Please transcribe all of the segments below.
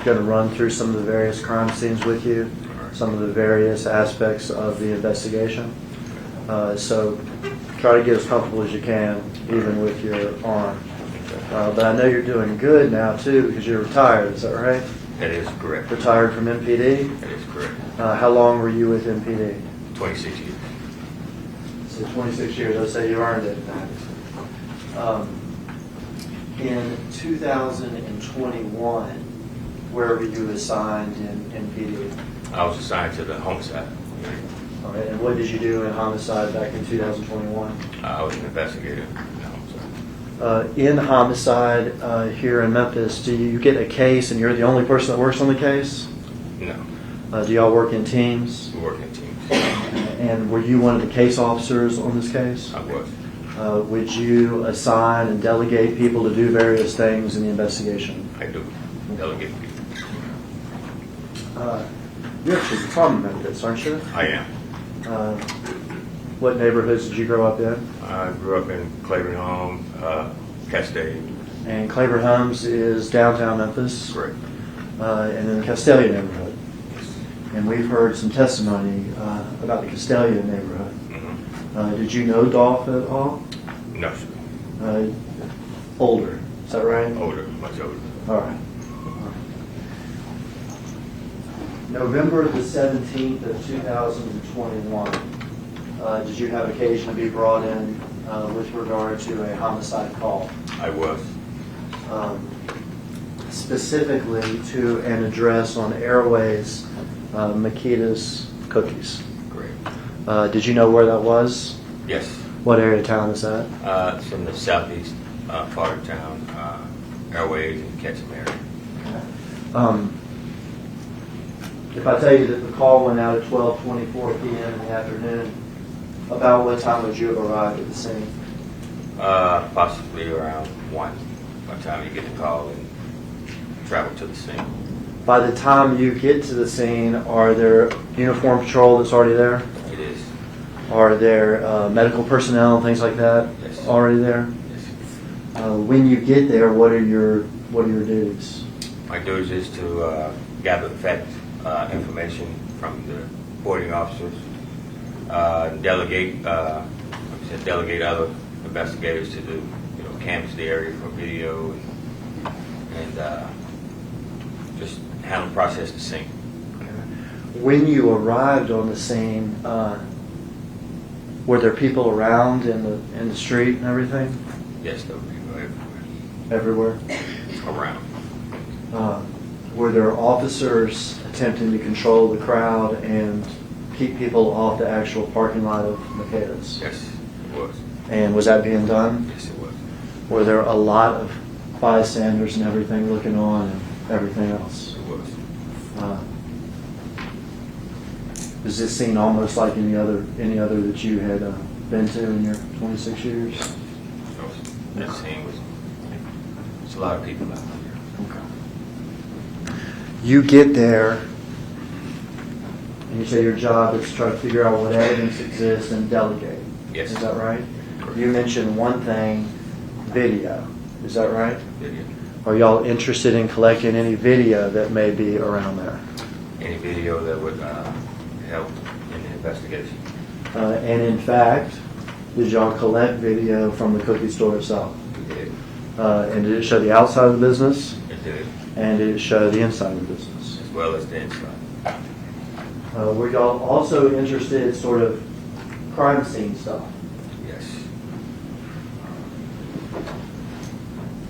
going to run through some of the various crime scenes with you, some of the various aspects of the investigation. So try to get as comfortable as you can, even with your arm. But I know you're doing good now, too, because you're retired. Is that right? That is correct. Retired from MPD? That is correct. How long were you with MPD? 26 years. So 26 years. I'd say you earned it. In 2021, where were you assigned in MPD? I was assigned to the homicide. All right. And what did you do in homicide back in 2021? I was an investigator in homicide. In homicide here in Memphis, do you get a case and you're the only person that works on the case? No. Do y'all work in teams? We work in teams. And were you one of the case officers on this case? I was. Would you assign and delegate people to do various things in the investigation? I do. Delegate people. You're actually from Memphis, aren't you? I am. What neighborhoods did you grow up in? I grew up in Claiborne Homes, Castaic. And Claiborne Homes is downtown Memphis. Correct. And in the Castalia neighborhood. And we've heard some testimony about the Castalia neighborhood. Mm-hmm. Did you know Dolph at all? No, sir. Older, is that right? Older, much older. All right. November the 17th of 2021, did you have occasion to be brought in with regard to a homicide call? I was. Specifically to an address on Airways, Makita's Cookies. Great. Did you know where that was? Yes. What area of town is that? It's in the southeast part of town, Airways and Ketchum area. If I tell you that the call went out at 12:24 p.m. in the afternoon, about what time would you have arrived at the scene? Possibly around 1 by the time you get the call and travel to the scene. By the time you get to the scene, are there uniformed patrol that's already there? It is. Are there medical personnel and things like that Yes. already there? Yes. When you get there, what are your duties? My duty is to gather the fact information from the reporting officers, delegate other investigators to do, canvass the area for video and just handle and process the scene. When you arrived on the scene, were there people around in the street and everything? Yes, there were people everywhere. Everywhere? Around. Were there officers attempting to control the crowd and keep people off the actual parking lot of Makita's? Yes, it was. And was that being done? Yes, it was. Were there a lot of bystanders and everything looking on and everything else? It was. Does this scene almost like any other that you had been to in your 26 years? That scene was. There's a lot of people out there. Okay. You get there, and you say your job is to try to figure out what evidence exists and delegate. Yes. Is that right? Correct. You mentioned one thing, video. Is that right? Video. Are y'all interested in collecting any video that may be around there? Any video that would help in the investigation. And in fact, did y'all collect video from the cookie store itself? We did. And did it show the outside of the business? It did. And did it show the inside of the business? As well as the inside. Were y'all also interested in sort of crime scene stuff? Yes.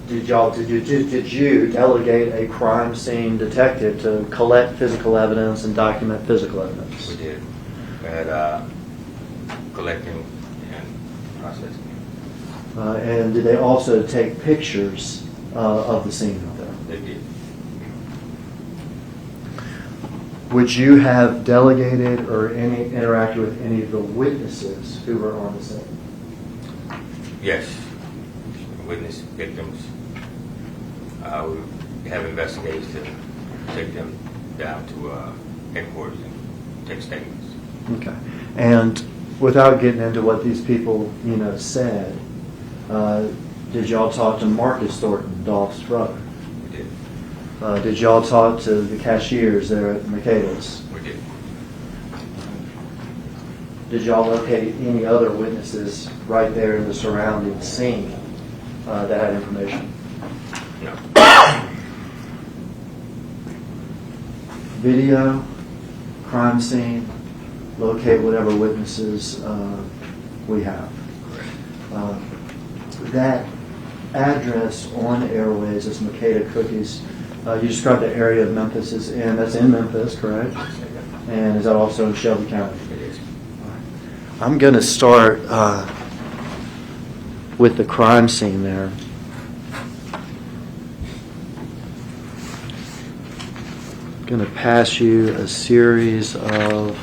Did you delegate a crime scene detective to collect physical evidence and document physical evidence? We did. We had collecting and processing. And did they also take pictures of the scene out there? They did. Would you have delegated or interacted with any of the witnesses who were on the scene? Yes. Witness victims. We have investigators to take them down to headquarters and take statements. Okay. And without getting into what these people, said, did y'all talk to Marcus Thornton, Dolph's brother? We did. Did y'all talk to the cashiers there at Makeda's? We did. Did y'all locate any other witnesses right there in the surrounding scene that had information? No. Video, crime scene, locate whatever witnesses we have. That address on Airways is Makeda Cookies. You described the area of Memphis is in. That's in Memphis, correct? And is that also in Shelby County? It is. I'm going to start with the crime scene there. I'm going to pass you a series of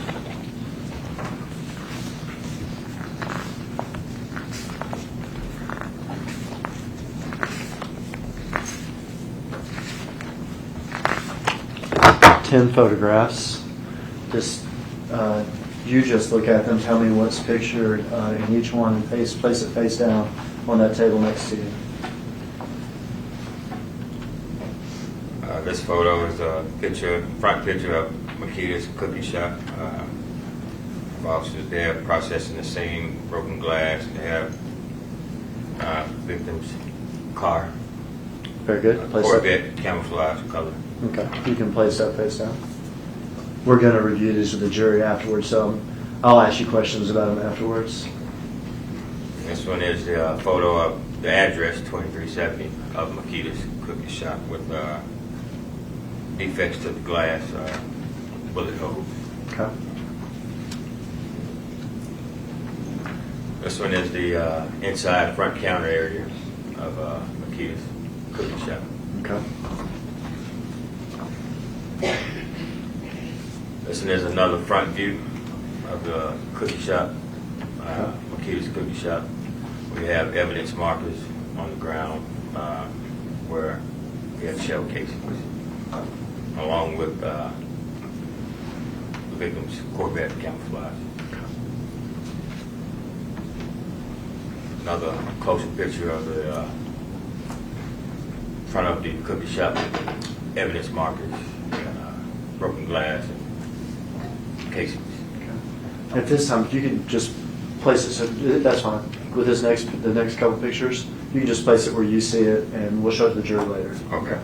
photographs. You just look at them, tell me what's pictured in each one, and place it face down on that table next to you. This photo is a front picture of Makeda's cookie shop. Officers there processing the scene, broken glass. They have victim's car. Very good. Place Corvette, camouflage color. Okay, you can place that face down. We're going to review these with the jury afterwards, so I'll ask you questions about them afterwards. This one is the photo of the address, 2370 of Makeda's cookie shop, with defects to the glass, bullet holes. Okay. This one is the inside front counter area of Makeda's cookie shop. Okay. This one is another front view of the cookie shop, Makeda's cookie shop. We have evidence markers on the ground where we have shell casings, along with the victim's Corvette camouflage. Another closer picture of the front of the cookie shop with evidence markers, broken glass, and casings. At this time, if you can just place it, so that's fine. With the next couple pictures, you can just place it where you see it, and we'll show it to the jury later. Okay.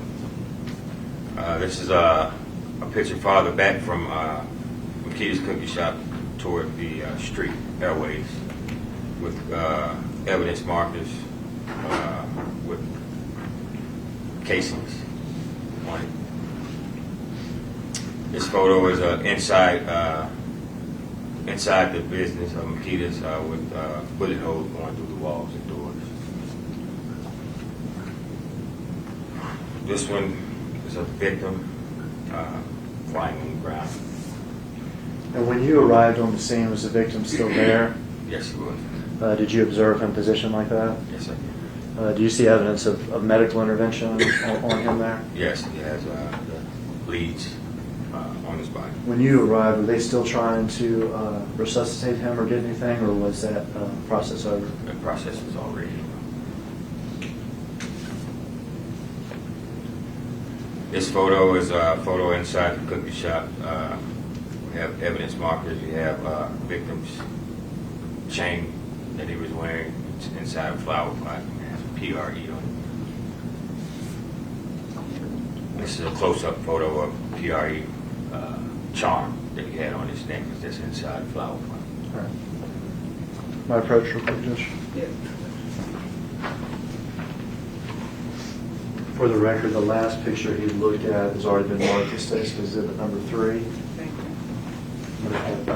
This is a picture farther back from Makeda's cookie shop toward the street Airways, with evidence markers with casings on it. This photo is inside the business of Makeda's with bullet holes going through the walls and doors. This one is a victim lying on the ground. And when you arrived on the scene, was the victim still there? Yes, he was. Did you observe him positioned like that? Yes, I did. Do you see evidence of medical intervention on him there? Yes, he has the bleeds on his body. When you arrived, were they still trying to resuscitate him or get anything, or was that process over? The process is already over. This photo is a photo inside the cookie shop. We have evidence markers. We have victim's chain that he was wearing inside a flower pot. It has PRE on it. This is a close-up photo of PRE charm that he had on his neck. That's inside a flower pot. All right. My approach real quick, Judge. Yes. For the record, the last picture he looked at has already been marked as State's Exhibit number 3. Thank you. I'm gonna have,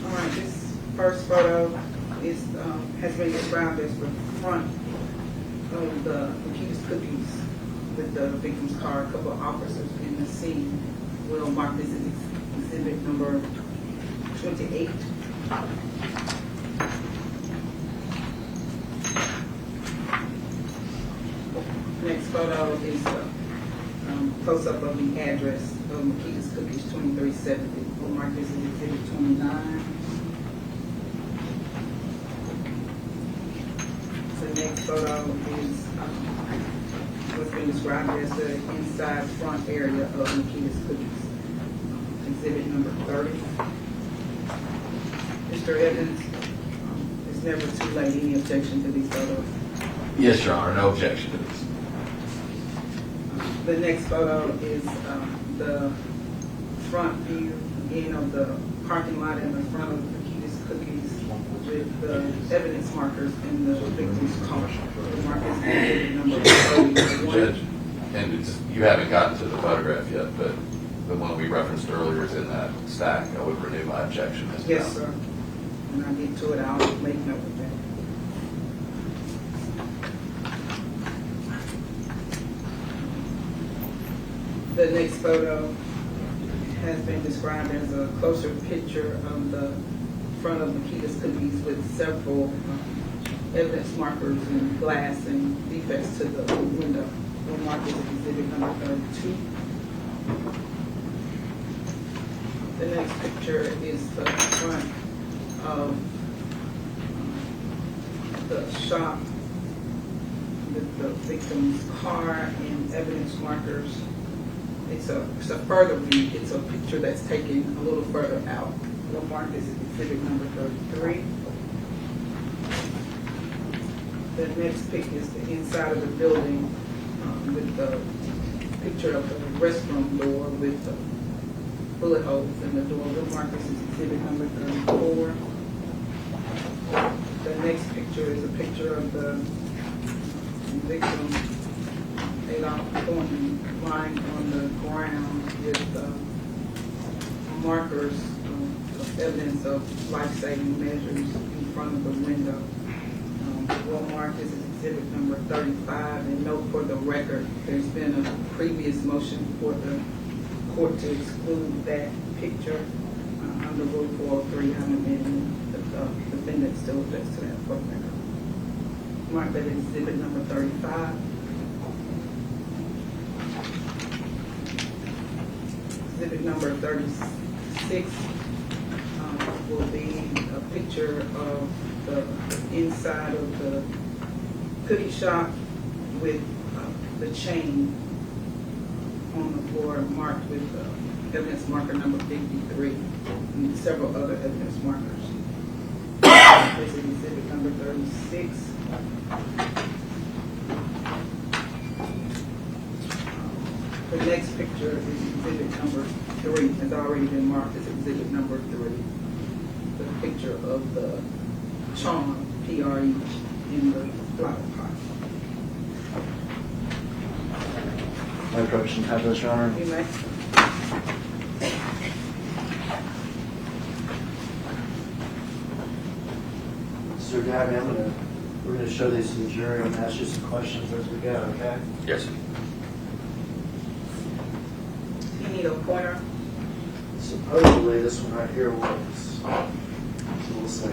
All right, this first photo is has been described as the front of the Makeda's cookies with the victim's car. A couple of officers in the scene. We'll mark this as exhibit number 28. Next photo is a close-up of the address of Makeda's Cookies, 2370 marked as Exhibit 29. The next photo is what's been described as the inside front area of Nikita's Cookies, Exhibit number 30. Mr. Evans, it's never too late. Any objection to these photos? Yes, Your Honor, no objection to this. The next photo is the front view, again, of the parking lot in the front of Nikita's Cookies with the evidence markers in the victim's car. The markers exhibit number 31. Judge, and you haven't gotten to the photograph yet, but the one we referenced earlier is in that stack. I would renew my objection as well. Yes, sir. When I get to it, I'll make note of that. The next photo has been described as a closer picture of the front of Nikita's Cookies with several evidence markers and glass and defects to the window. We'll mark it as exhibit number 32. The next picture is the front of the shop with the victim's car and evidence markers. It's a further view. It's a picture that's taken a little further out. We'll mark this as exhibit number 33. The next pic is the inside of the building with the picture of the restroom door with the bullet holes in the door. We'll mark this as exhibit number 34. The next picture is a picture of the victim, Adolph Thornton, lying on the ground with markers of evidence of life-saving measures in front of the window. We'll mark this as exhibit number 35, and note for the record, there's been a previous motion for the court to exclude that picture under Rule 403. The defendant still objects to that for the record. Mark that as exhibit number 35. Exhibit number 36 will be a picture of the inside of the cookie shop with the chain on the floor marked with evidence marker number 53 and several other evidence markers. This is exhibit number 36. The next picture is exhibit number 3. Has already been marked as exhibit number 3. The picture of the charm, PRE, in the flower pot. My correction, have this, Your Honor. You may. Mr. Dabney, we're going to show these to the jury and ask you some questions as we go, okay? Yes, sir. You need a pointer? Supposedly, this one right here works. So we'll see.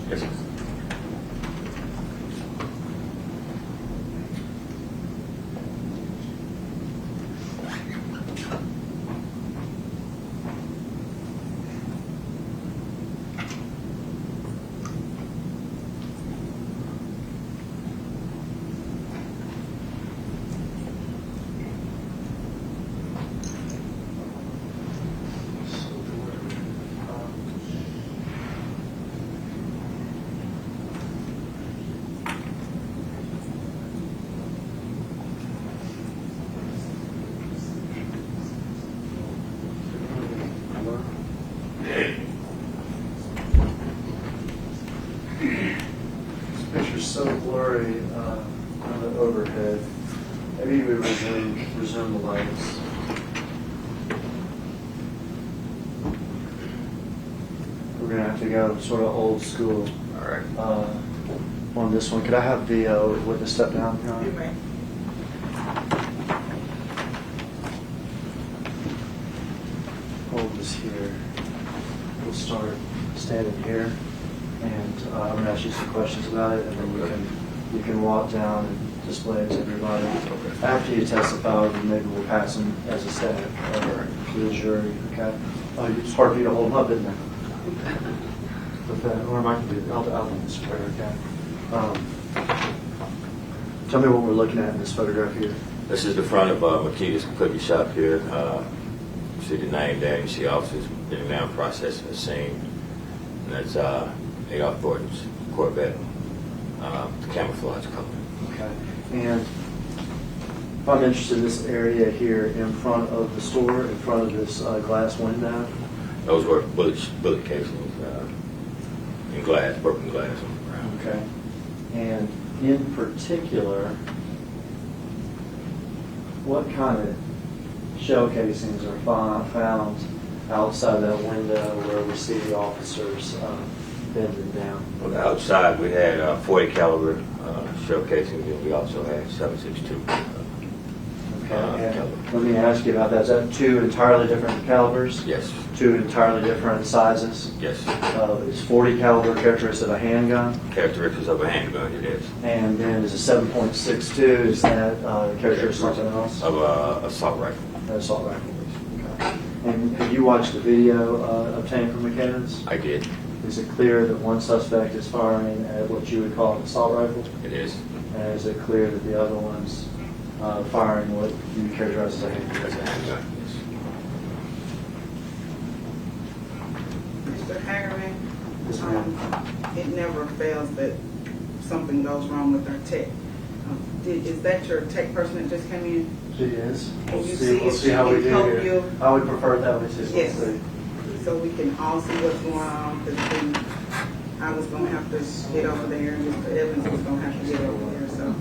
Yes, sir. So blurry on the overhead. Maybe we resume the lights. We're gonna have to go sort of old school. All right. On this one, could I have the witness step down, Your Honor? You may. Hold this here. We'll start stand in here, and I'm going to ask you some questions about it, and then you can walk down and display it to everybody. After you testify, then maybe we'll pass them as a staff or to the jury. Okay? It's hard for you to hold them up, isn't it? Or am I going to do it? I'll do this for you. Okay. Tell me what we're looking at in this photograph here. This is the front of Makita's Cookie Shop here. You see the name there. You see officers in the now processing the scene. And that's Adolph Thornton's Corvette, the camouflage color. Okay. And if I'm interested in this area here in front of the store, in front of this glass window. Those were bullet casings in glass, broken glass on the ground. Okay. And in particular, what kind of shell casings are found outside that window where we see the officers bending down? On the outside, we had 40 caliber shell casings, and we also had 7.62. Okay. And let me ask you about that. Is that two entirely different calibers? Yes. Two entirely different sizes? Yes. Is 40 caliber characteristic of a handgun? Characteristics of a handgun, it is. And then is a 7.62, is that characteristic of something else? Of a assault rifle. An assault rifle. Okay. And have you watched the video obtained from McKinnon's? I did. Is it clear that one suspect is firing at what you would call an assault rifle? It is. And is it clear that the other one's firing what you characterize as a handgun? As a handgun, yes. Mr. Hagerman, Yes, ma'am. it never fails that something goes wrong with our tech. Is that your tech person that just came in? She is. Can We'll you see, see we'll if see she how we can do help here. you? I would prefer it that way too. Yes. Let's see. So we can all see what's going on, because I was gonna have to get over there, and Mr. Evans was gonna have to get over there, so.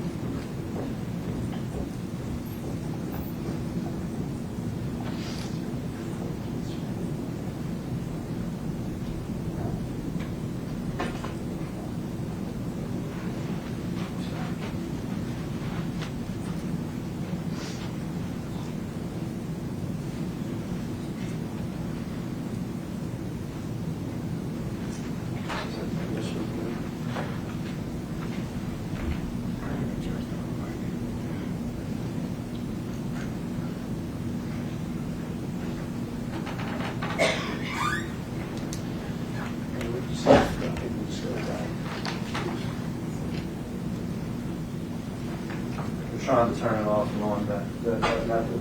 We're trying to turn it off and on, but that method.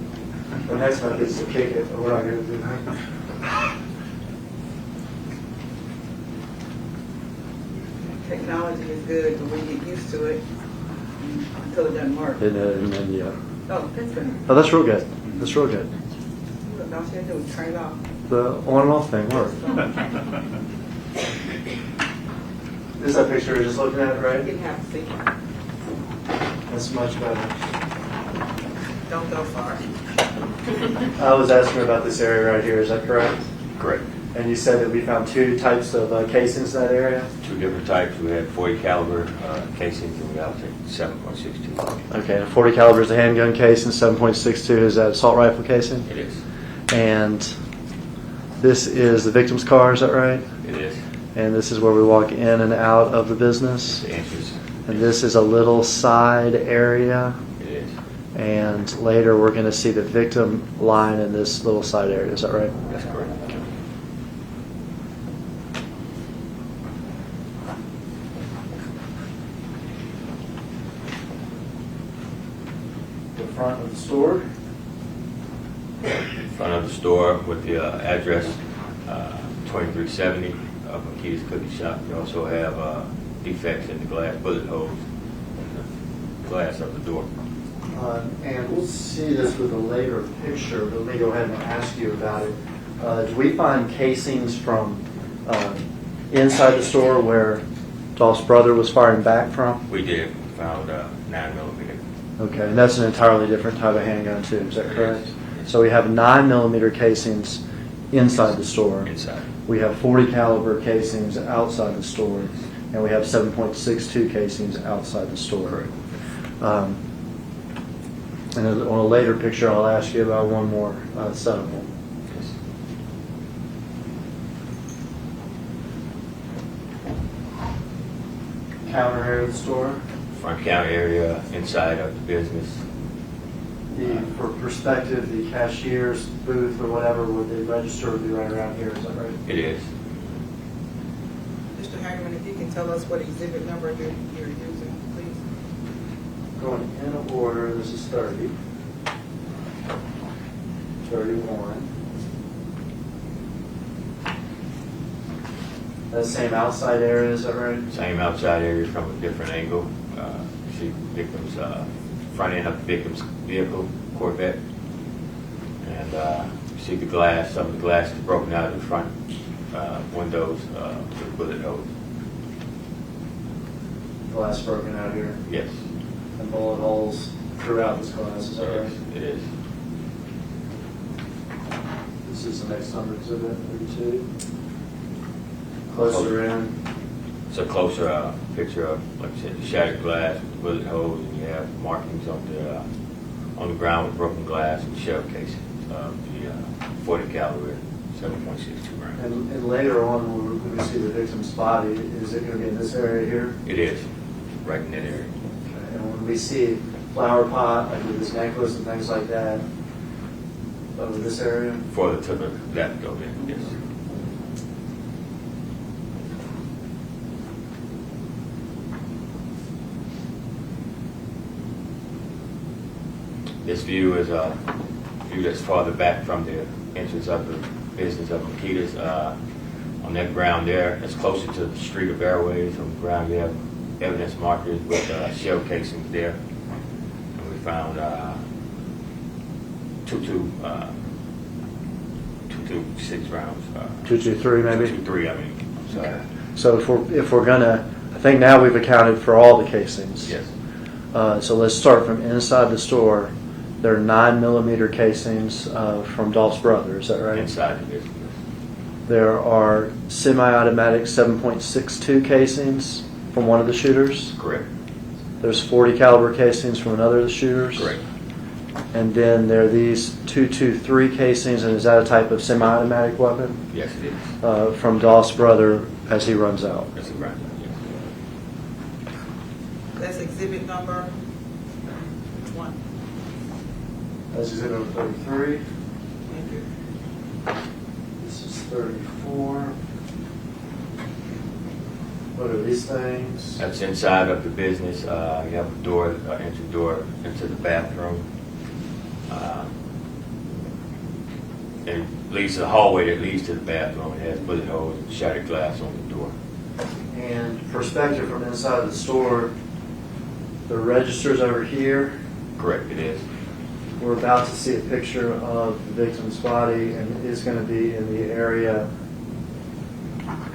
The next method is to kick it, but we're not going to do that. Technology is good, but we get used to it until it doesn't work. And then, yeah. Oh, that's good. Oh, that's real good. That's real good. Look, all she had to do was turn it off. The on and off thing worked. This is that picture we're just looking at, You right? didn't have to see. That's much better. Don't go far. I was asking about this area right here, is that correct? Correct. And you said that we found two types of casings in that area? Two different types. We had 40 caliber casings, and we also had 7.62. Okay, 40 caliber is a handgun casing, 7.62 is that assault rifle casing? It is. And this is the victim's car, is that right? It is. And this is where we walk in and out of the business? The entrance. And this is a little side area? It is. And later we're going to see the victim lying in this little side area, is that right? That's correct. The front of the store? Front of the store with the address 2370 of Makita's Cookie Shop. We also have defects in the glass, bullet holes in the glass of the door. And we'll see this with a later picture, but let me go ahead and ask you about it. Do we find casings from inside the store where Dolph's brother was firing back from? We did. We found 9mm. Okay, and that's an entirely different type of handgun too, is that It correct? is. So we have 9mm casings inside the store. Inside. We have 40 caliber casings outside the store, and we have 7.62 casings outside the store. Correct. And on a later picture, I'll ask you about one more set of them. Yes. counter area of the store? Front counter area, inside of the business. For perspective, the cashier's booth or whatever with the register would be right around here, is that right? It is. Mr. Hagerman, if you can tell us what exhibit number you're using, please. Going in order, this is 30. 31. That same outside area, is that right? Same outside area from a different angle. See victims, front end of the victim's vehicle, Corvette. And see the glass, some of the glass is broken out of the front windows with a bullet hole. Glass broken out here. Yes. And bullet holes throughout this glass, is that right? It is. This is the next number exhibit, 32. Closer in. It's a closer picture of, like I said, the shattered glass, bullet holes, and you have markings on the ground with broken glass and shell casings of the 40 caliber 7.62 round. And later on, when we see the victim's body, is it going to be in this area here? It is, right in that area. Okay. And when we see flower pot, like with his necklace and things like that, over this area? Further to the left of it, yes. This view is a view that's farther back from the entrance of the business of Makita's. On that ground there, it's closer to the street of Airways. On the ground, we have evidence markers with shell casings there. And we found 226 rounds. 223 maybe? 223, I mean. Sorry. Okay. So if we're gonna, I think now we've accounted for all the casings. Yes. So let's start from inside the store. There are 9mm casings from Dolph's brother, is that right? Inside the business. There are semi-automatic 7.62 casings from one of the shooters. Correct. There's 40 caliber casings from another of the shooters. Correct. And then there are these 223 casings, and is that a type of semi-automatic weapon? Yes, it is. From Dolph's brother as he runs out. That's a ground. Yes. That's exhibit number 1. That's exhibit number 33. Thank you. This is 34. What are these things? That's inside of the business. You have a door, entry door into the bathroom. It leads to the hallway that leads to the bathroom. It has bullet holes and shattered glass on the door. And perspective from inside the store, the register's over here. Correct, it is. We're about to see a picture of the victim's body, and it is going to be in the area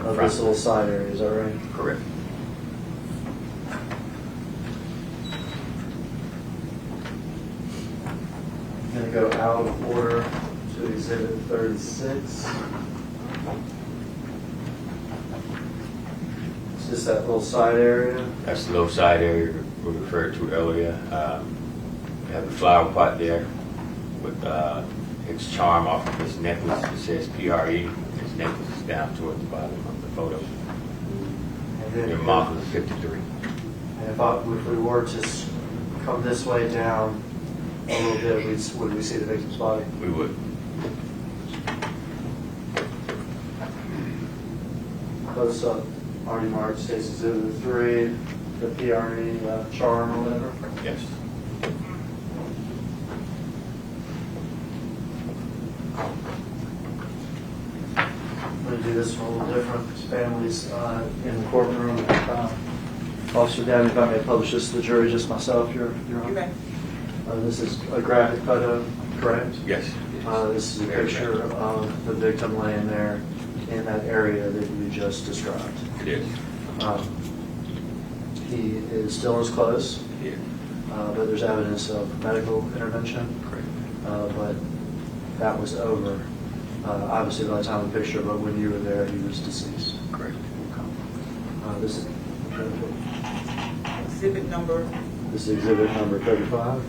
of this little side area. Is that right? Correct. I'm going to go out of order to exhibit 36. It's just that little side area. That's the little side area we referred to earlier. We have the flower pot there with its charm off of his necklace. It says PRE. His necklace is down towards the bottom of the photo. And then Your mark is 53. And if we were to come this way down a little bit, would we see the victim's body? We would. Close up, already marked, states exhibit 3, the PRE charm or whatever. Yes. I'm going to do this one a little different. Families in the courtroom. Officer Dabney, if I may publish this to the jury, just myself, Your Honor. This is a graphic photo, correct? Yes. This is a picture of the victim laying there in that area that you just described. It is. He is still in his clothes, Yeah. but there's evidence of medical intervention. Correct. But that was over, obviously by the time of the picture, but when you were there, he was deceased. Correct. This is Exhibit number. This is exhibit number 35.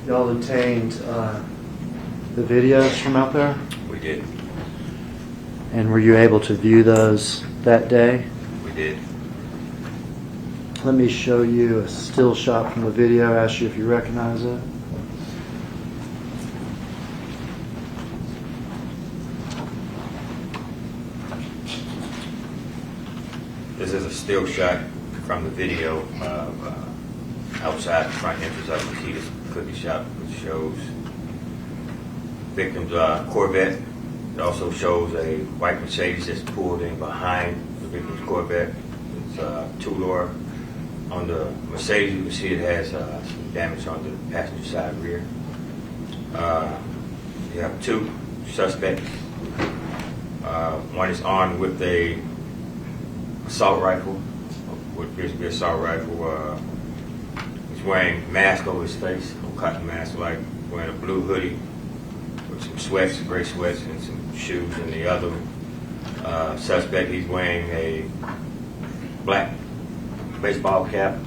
Y'all obtained the videos from out there? We did. And were you able to view those that day? We did. Let me show you a still shot from the video, ask you if you recognize it. This is a still shot from the video of outside the front entrance of Makita's Cookie Shop, which shows victim's Corvette. It also shows a white Mercedes that's pulled in behind the victim's Corvette. It's a two-door. On the Mercedes, you can see it has some damage on the passenger side rear. You have two suspects. One is armed with a assault rifle, what appears to be an assault rifle. He's wearing a mask over his face, a cotton mask, like wearing a blue hoodie with some sweats, gray sweats, and some shoes. And the other suspect, he's wearing a black baseball cap,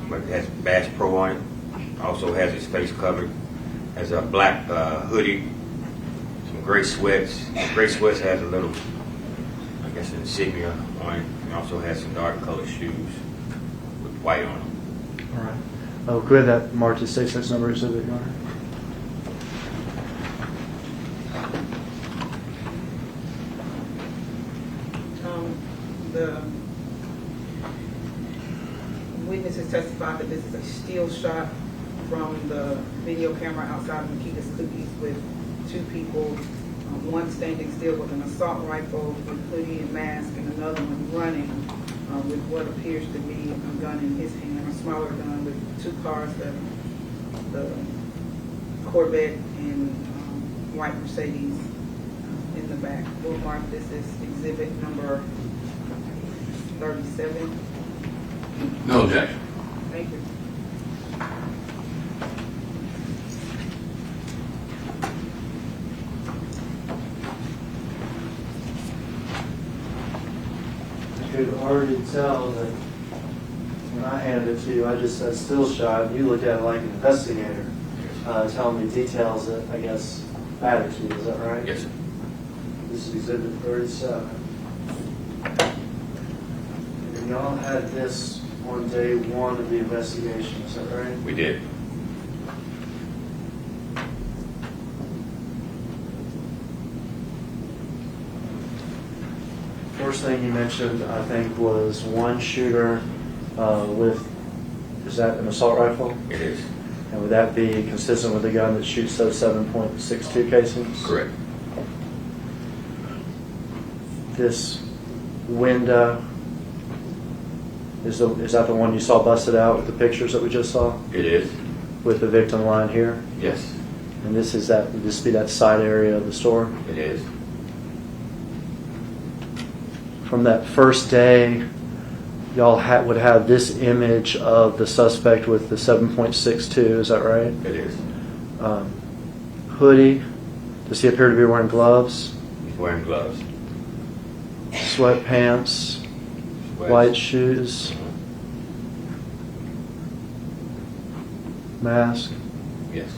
but it has Bass Pro on it. Also has his face covered. Has a black hoodie, some gray sweats. The gray sweats has a little, I guess, insignia on it. And also has some dark colored shoes with white on them. All right. Oh, go ahead. That marked as 66 number exhibit, Your Honor. The witnesses testified that this is a still shot from the video camera outside of Makita's Cookies with two people, one standing still with an assault rifle with hoodie and mask, and another one running with what appears to be a gun in his hand, a smaller gun with two cars, the Corvette and white Mercedes in the back. We'll mark this as exhibit number 37. No objection. Thank you. I could already tell that when I handed it to you, I just said still shot, and you looked at it like an investigator, telling me details that I guess mattered to you. Is that right? Yes, sir. This is exhibit 37. And y'all had this on day one of the investigation, is that right? We did. First thing you mentioned, I think, was one shooter with, is that an assault rifle? It is. And would that be consistent with the gun that shoots those 7.62 casings? Correct. This window, is that the one you saw busted out with the pictures that we just saw? It is. With the victim lying here? Yes, And this is that, would this be that side area of the store? it is. From that first day, y'all would have this image of the suspect with the 7.62, is that right? It is. Hoodie, does he appear to be wearing gloves? He's wearing gloves. Sweatpants, Sweats. white shoes, mask. Yes.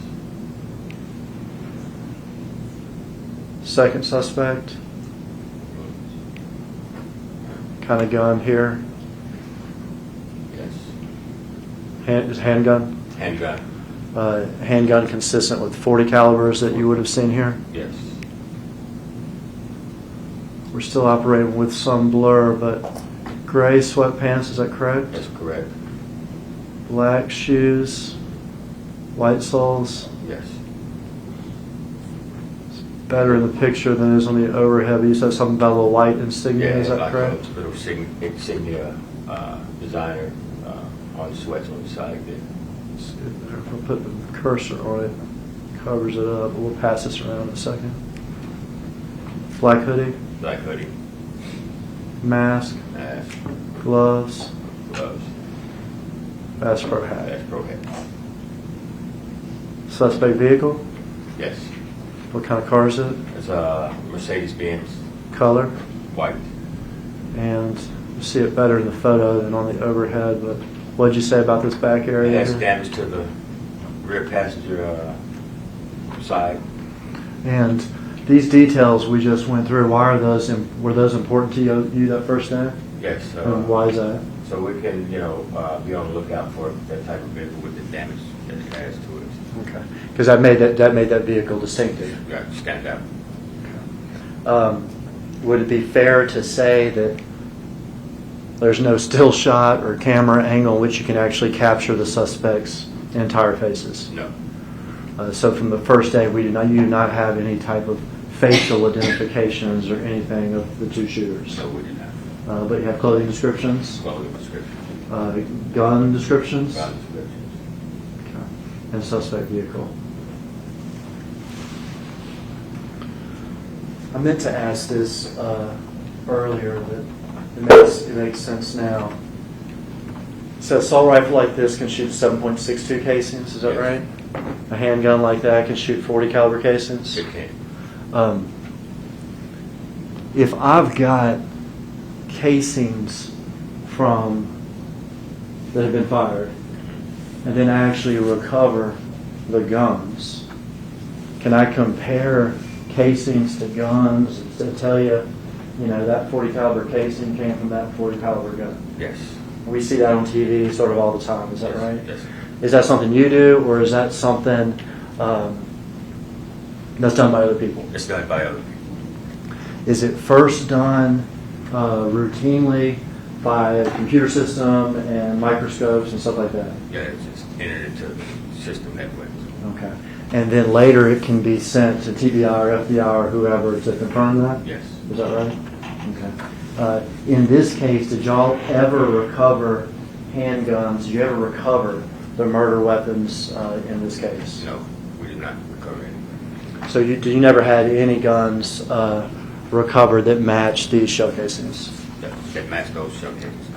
Second suspect, kind of gun here. Yes. Is handgun? Handgun. Handgun consistent with 40 calibers that you would have seen here. Yes. We're still operating with some blur, but gray sweatpants, is that correct? That's correct. Black shoes, white soles. Yes. It's better in the picture than it is on the overhead. But you said something about a little white insignia, is that like correct? a little insignia designer on the sweats on the side there. If we'll put the cursor on it, covers it up. We'll pass this around in a second. Black hoodie, Black hoodie, mask, mask, gloves, gloves, Bass Pro hat. Bass Pro hat. Suspect vehicle, Yes. what kind of car is it? It's a Mercedes-Benz, Color, white. and you see it better in the photo than on the overhead, but what did you say about this back It area? has here? damage to the rear passenger side. And these details we just went through, were those important to you that first day? Yes. And why is that? So we can, be on the lookout for that type of vehicle with the damage that it has to it. Okay. Because that made that vehicle distinctive. Yeah, stand out. Would it be fair to say that there's no still shot or camera angle in which you can actually capture the suspect's entire faces? No. So from the first day, you do not have any type of facial identifications or anything of the two shooters. No, we did not. But you have clothing descriptions, Clothing description. gun descriptions, Gun descriptions. Okay. And suspect vehicle. I meant to ask this earlier, but it makes sense now. So assault rifle like this can shoot 7.62 casings, is that Yes. right? A handgun like that can shoot 40 caliber casings? It can. If I've got casings that have been fired, and then I actually recover the guns, can I compare casings to guns to tell you, that 40 caliber casing came from that 40 caliber gun? Yes. We see that on TV sort of all the time, is that right? Yes. Is that something you do, or is that something that's done by other people? It's done by other people. Is it first done routinely by a computer system and microscopes and stuff like that? Yeah, it's just entered into the system that way. Okay. And then later it can be sent to TBI or FBI or whoever to confirm that? Yes. Is that right? Okay. In this case, did y'all ever recover handguns? Did you ever recover the murder weapons in this case? No, we did not recover any. So you never had any guns recovered that matched these shell casings? That match those shell casings.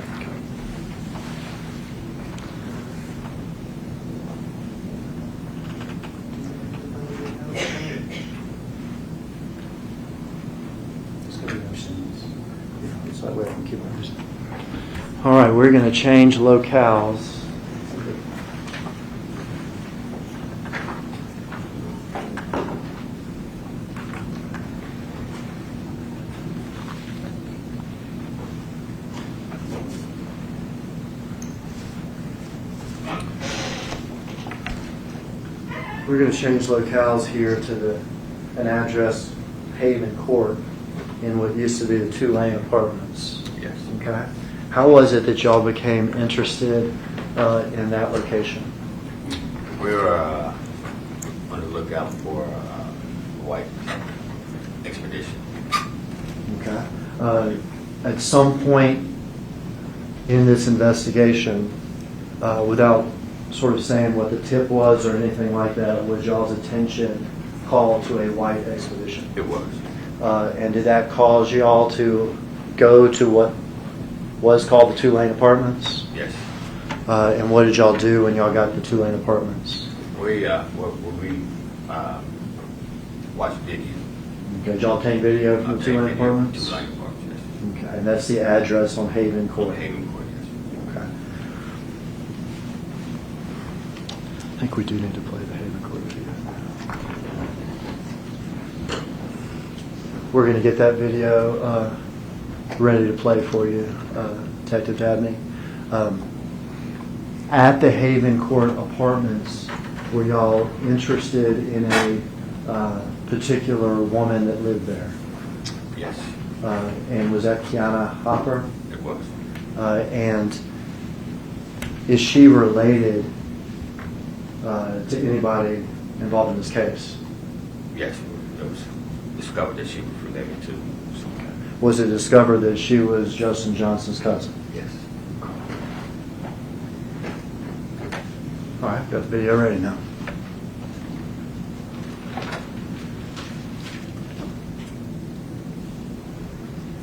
So that way I can keep my understanding. All right, we're going to change locales. We're going to change locales here to an address, Haven Court, in what used to be the Tulane Apartments. Yes. Okay. How was it that y'all became interested in that location? We were on the lookout for a white expedition. Okay. At some point in this investigation, without sort of saying what the tip was or anything like that, was y'all's attention called to a white expedition? It was. And did that cause y'all to go to what was called the Tulane Apartments? Yes. And what did y'all do when y'all got to the Tulane Apartments? We watched video. Okay, did y'all take video from the Tulane Apartments? Tulane Apartments, yes. Okay, and that's the address on Haven Court. Haven Court, yes. Okay. I think we do need to play the Haven Court video. We're going to get that video ready to play for you, Detective Dabney. At the Haven Court Apartments, were y'all interested in a particular woman that lived there? Yes, And was that Kiana Hopper? it was. And is she related to anybody involved in this case? Yes, it was discovered that she was related to. Was it discovered that she was Justin Johnson's cousin? Yes. All right, got the video ready now.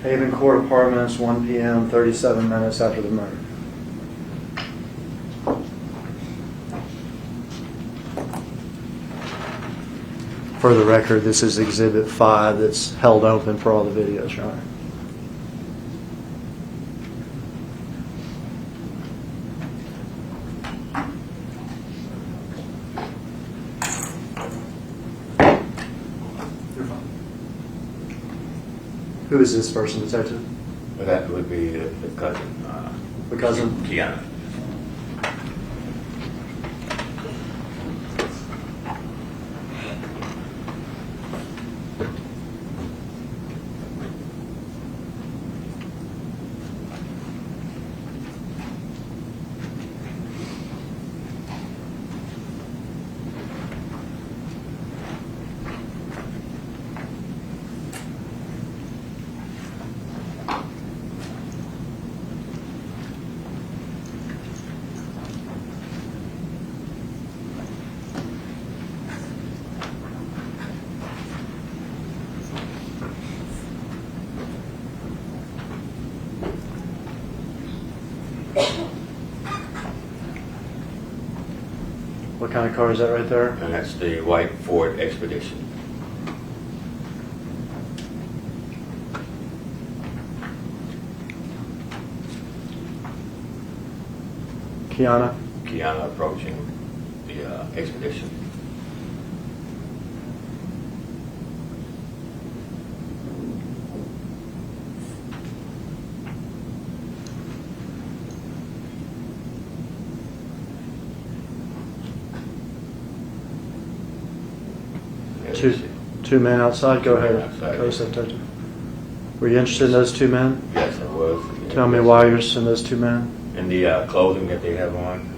Haven Court Apartments, 1 p.m., 37 minutes after the murder. For the record, this is Exhibit 5 that's held open for all the videos, Your Honor. You're fine. Who is this person, detective? But that would be the cousin. The cousin? Kiana. What kind of car is that right there? And that's the white Ford Expedition. Kiana? Kiana approaching the Expedition. Two men outside? Go Two men ahead. outside. Go ahead, detective. Were you interested in those two men? Yes, I was. Tell me why you're interested in those two men. And the clothing that they have on.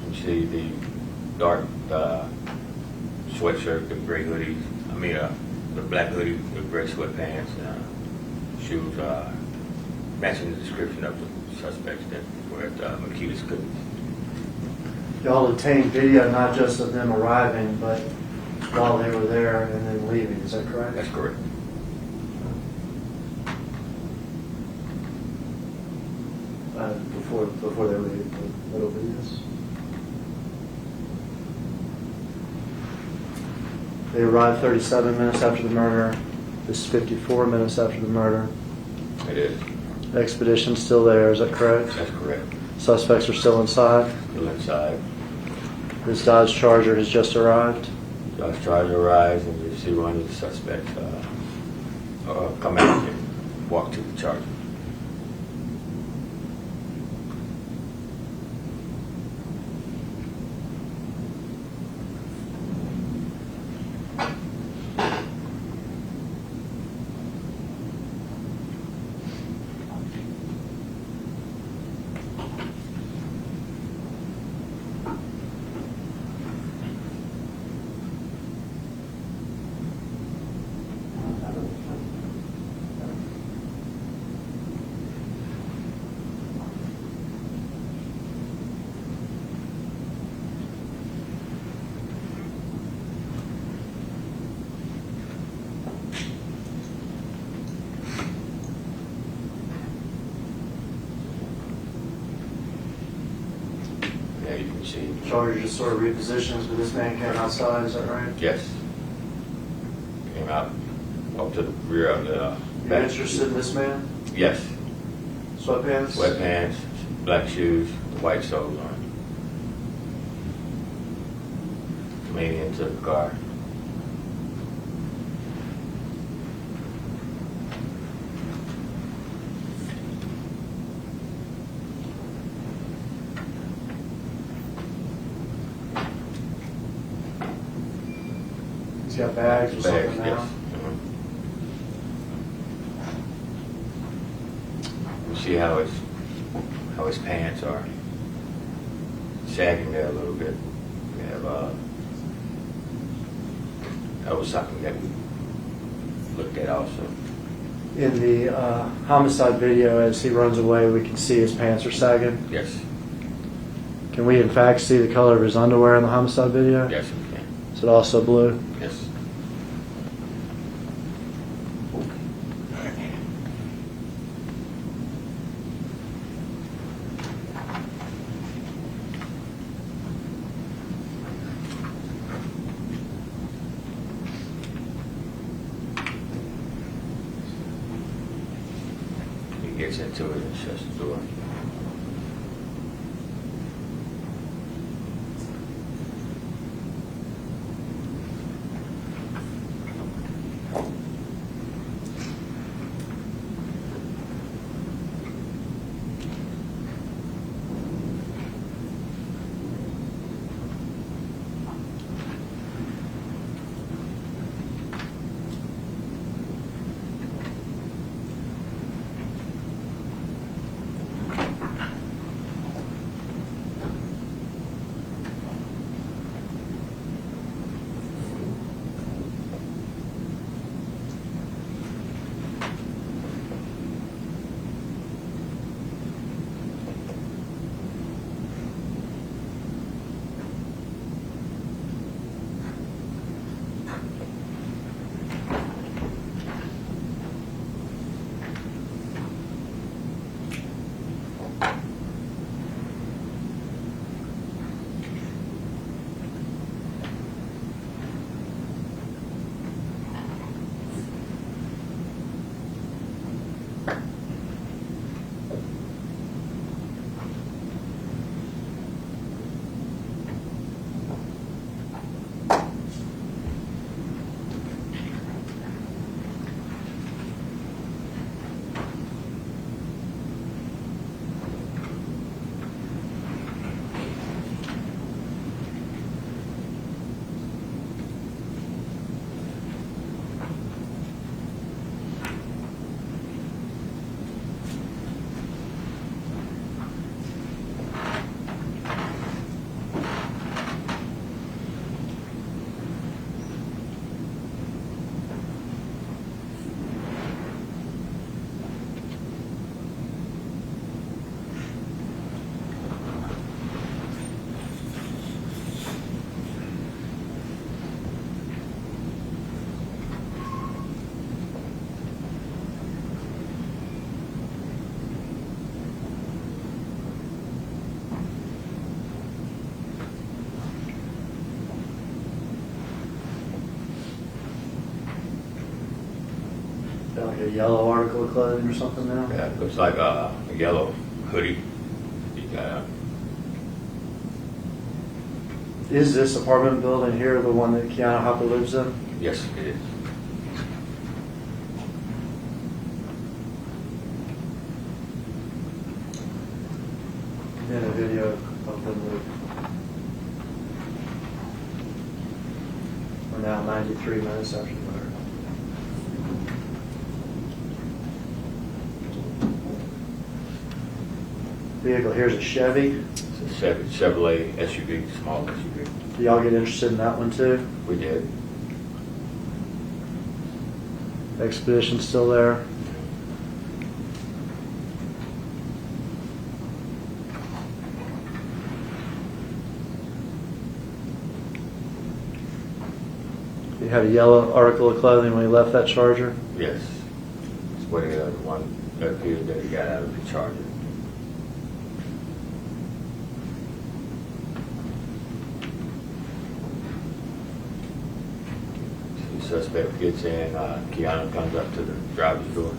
You see the dark sweatshirt, the gray hoodie. The black hoodie with gray sweatpants, shoes, matching the description of the suspects that were at Makita's Cookies. Y'all obtained video not just of them arriving, but while they were there and then leaving. Is that correct? That's correct. Before they leave, the little videos. They arrived 37 minutes after the murder. This is 54 minutes after the murder. It is. The expedition's still there. Is that correct? That's correct. Suspects are still inside. Still inside. This Dodge Charger has just arrived. Dodge Charger arrives and you see one of the suspects come out and walk to the Charger. Yeah, you can see. Charger just sort of repositions, but this man came outside. Is that right? Yes. Came out up to the rear of the You back. interested in this man? Yes. Sweatpants? Sweatpants, black shoes, white soles on. Leaning into the car. He's got bags or Bags, something yes. now. You see how his pants are sagging there a little bit. We have that was something that we looked at also. In the homicide video, as he runs away, we can see his pants are sagging. Yes. Can we, in fact, see the color of his underwear in the homicide video? Yes, we can. Is it also blue? Yes. He gets into it and shuts the door. Like a yellow article of clothing or something now? Yeah, it looks like a yellow hoodie. He got Is this apartment building here the one that Kiana Hopper lives in? yes, it is. In a video of them with. We're now 93 minutes after the murder. Vehicle here's a Chevy. It's a Chevrolet SUV, small SUV. Do y'all get interested in that one too? We did. Expedition still there. You had a yellow article of clothing when you left that Charger? Yes. It's what the one that appeared that he got out of the Charger. The suspect gets in, Kiana comes up to the driver's door.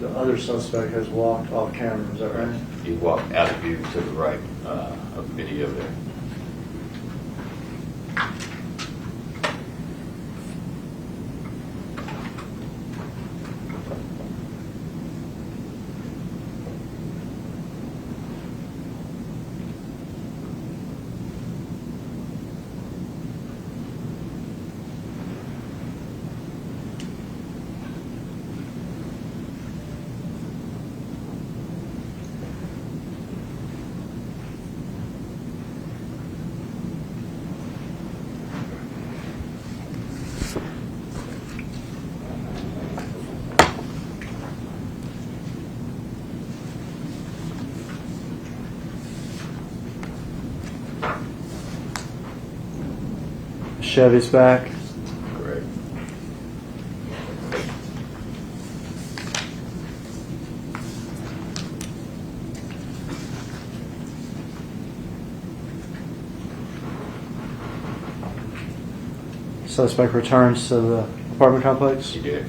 The other suspect has walked off camera, is that right? He walked out of view to the right of the video there. Chevy's back. Correct. Suspect returns to the apartment complex. He did.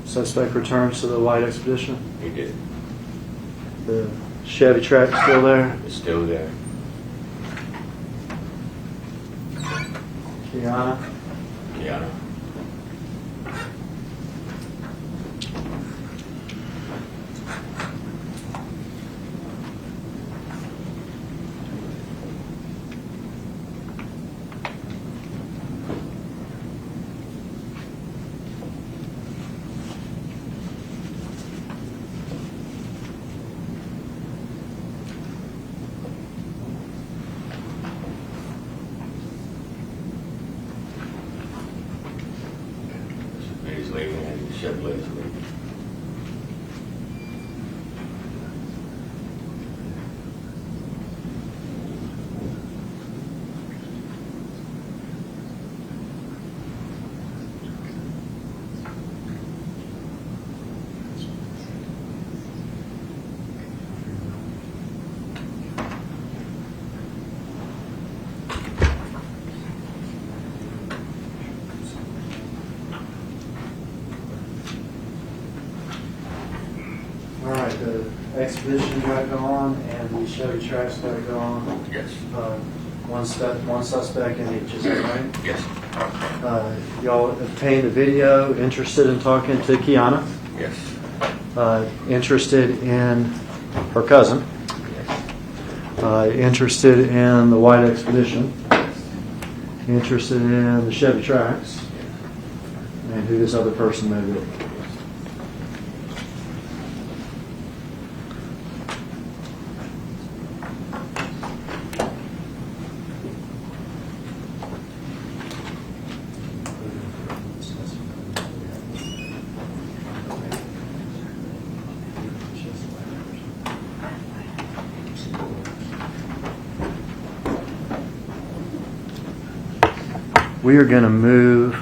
Suspect returns to the white Expedition. He did. The Chevy track still there. It's still there. Kiana. Kiana. Chevrolet Escalade. All right, the expedition got gone and the Chevy Trax got gone. Yes. One suspect in each, is that right? Yes. Y'all obtained the video, interested in talking to Kiana, Yes. interested in her cousin, Yes. interested in the white expedition, interested in the Chevy Trax, and who this other person may be. We are going to move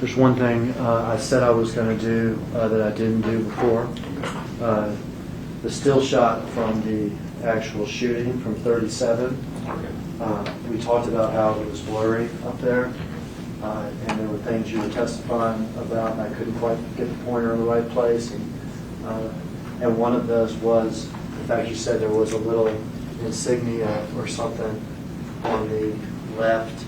there's one thing I said I was going to do that I didn't do before. The still shot from the actual shooting from 37. We talked about how it was blurry up there, and there were things you were testifying about, and I couldn't quite get the pointer in the right place. And one of those was the fact you said there was a little insignia or something on the left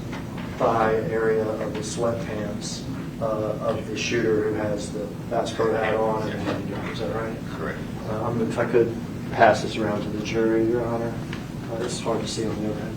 thigh area of the sweatpants of the shooter who has the Bass Pro hat on. Is that right? Correct. If I could pass this around to the jury, Your Honor. It's hard to see on the overhead.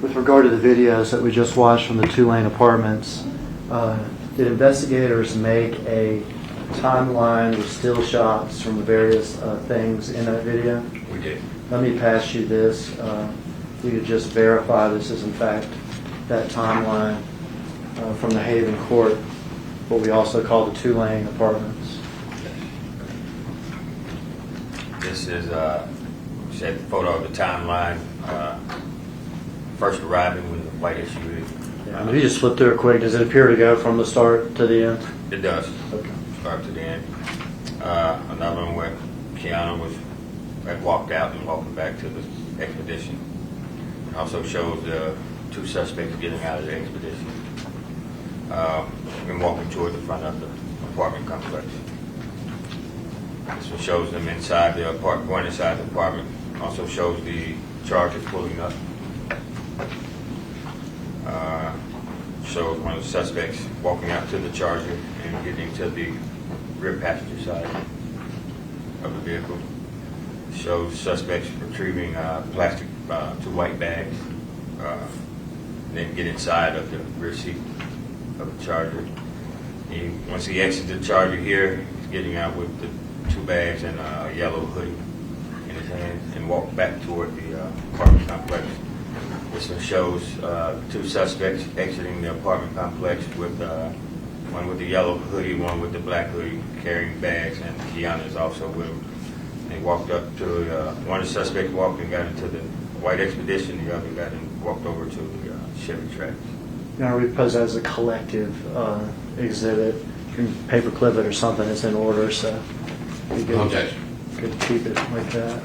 With regard to the videos that we just watched from the Tulane apartments, did investigators make a timeline with still shots from the various things in that video? We did. Let me pass you this. You could just verify this is in fact that timeline from the Haven Court, what we also call the Tulane apartments. This is said photo of the timeline. First arriving with the white SUV. Yeah, if you just flip through it quick, does it appear to go from the start to the end? It does. Okay. Start to the end. Another one where Keanu had walked out and walking back to the expedition. It also shows the two suspects getting out of the expedition and walking toward the front of the apartment complex. This one shows them inside the apartment, going inside the apartment. Also shows the Chargers pulling up. shows one of the suspects walking out to the Charger and getting to the rear passenger side of the vehicle. Shows suspects retrieving plastic, 2 white bags, then get inside of the rear seat of the Charger. Once he exits the Charger here, he's getting out with the 2 bags and a yellow hoodie in his hand and walk back toward the apartment complex. This one shows 2 suspects exiting the apartment complex with one with the yellow hoodie, one with the black hoodie, carrying bags, and Kiana is also with them. They walked up to one of the suspects walked and got into the white Expedition, the other got and walked over to the Chevy Trax. Now, we pose that as a collective exhibit. You can paperclip it or something. It's in order, so you could keep it like that.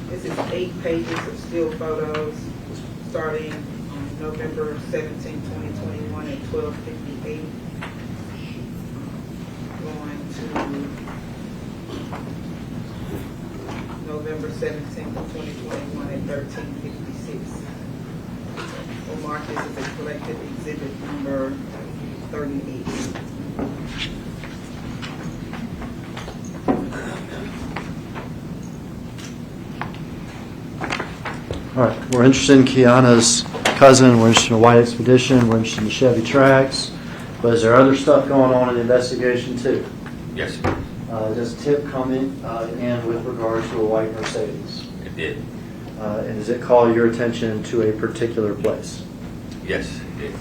This is 8 pages of still photos starting on November 17, 2021 at 12:58. Going to November 17, 2021 at 13:56. We'll mark this as a collective exhibit number 38. All right, we're interested in Kiana's cousin, we're interested in the white Expedition, we're interested in the Chevy Trax, but is there other stuff going on in the investigation too? Yes, Does a tip come in with regard to a white Mercedes? it did. And does it call your attention to a particular place? Yes, it did.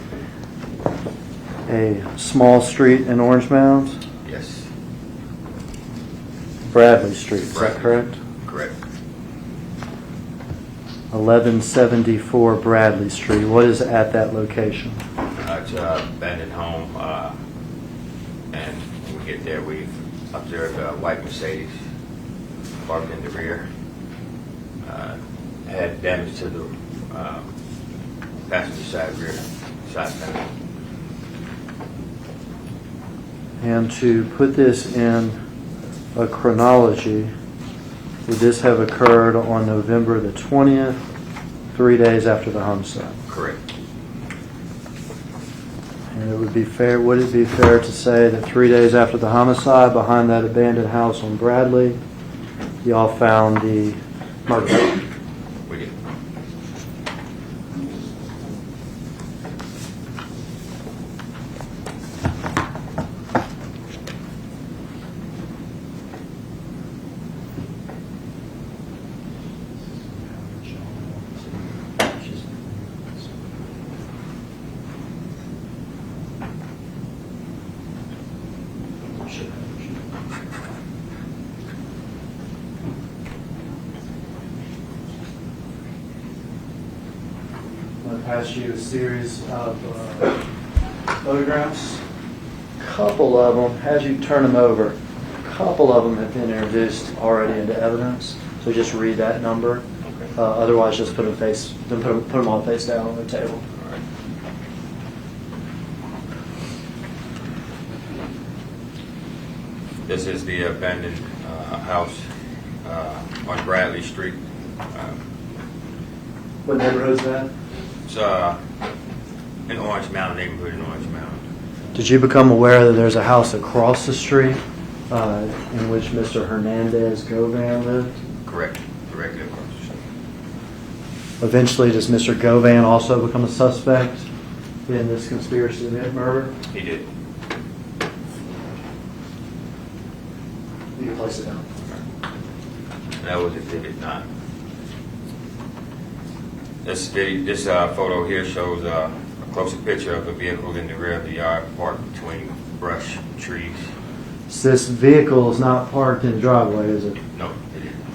A small street in Orange Mound? Yes, Bradley Street, is that Bradley. correct? Correct. 1174 Bradley Street. What is at that location? It's an abandoned home, and when we get there, we observed a white Mercedes parked in the rear. Had damage to the passenger side rear side panel. And to put this in a chronology, would this have occurred on November the 20th, 3 days after the homicide? Correct. And would it be fair to say that 3 days after the homicide, behind that abandoned house on Bradley, y'all found the murder? We did. I'm going to pass you a series of photographs. A couple of them, as you turn them over, a couple of them have been introduced already into evidence. So just read that number. Otherwise, just put them all face down on the table. All right. This is the abandoned house on Bradley Street. What neighborhood is that? It's in Orange Mound, neighborhood in Orange Mound. Did you become aware that there's a house across the street in which Mr. Hernandez Govan lived? Correct. Directly across the street. Eventually, does Mr. Govan also become a suspect in this conspiracy to commit murder? He did. You can place it down. That was Exhibit 9. This photo here shows a closer picture of a vehicle in the rear of the yard parked between brush and trees. So this vehicle is not parked in the driveway, is it? No, it isn't.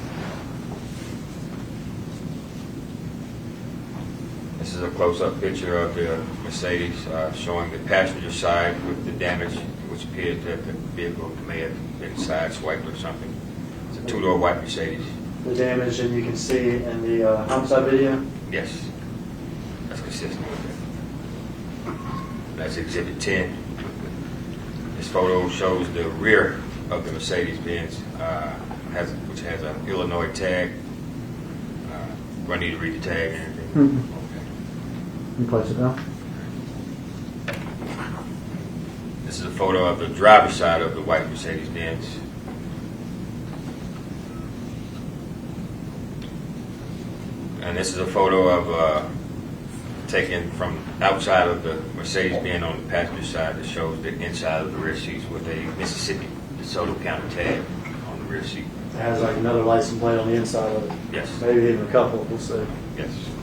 This is a close-up picture of the Mercedes showing the passenger side with the damage, which appears that the vehicle may have been sideswiped or something. It's a two-door white Mercedes. The damage that you can see in the homicide video? Yes, that's consistent with it. That's Exhibit 10. This photo shows the rear of the Mercedes-Benz, which has an Illinois tag. Do I need to read the tag and everything? Mhm. You place it down. This is a photo of the driver's side of the white Mercedes-Benz. And this is a photo of taken from outside of the Mercedes-Benz on the passenger side that shows the inside of the rear seats with a Mississippi DeSoto County tag on the rear seat. It has like another license plate on the inside of it. Yes. Maybe even a couple, we'll see. Yes.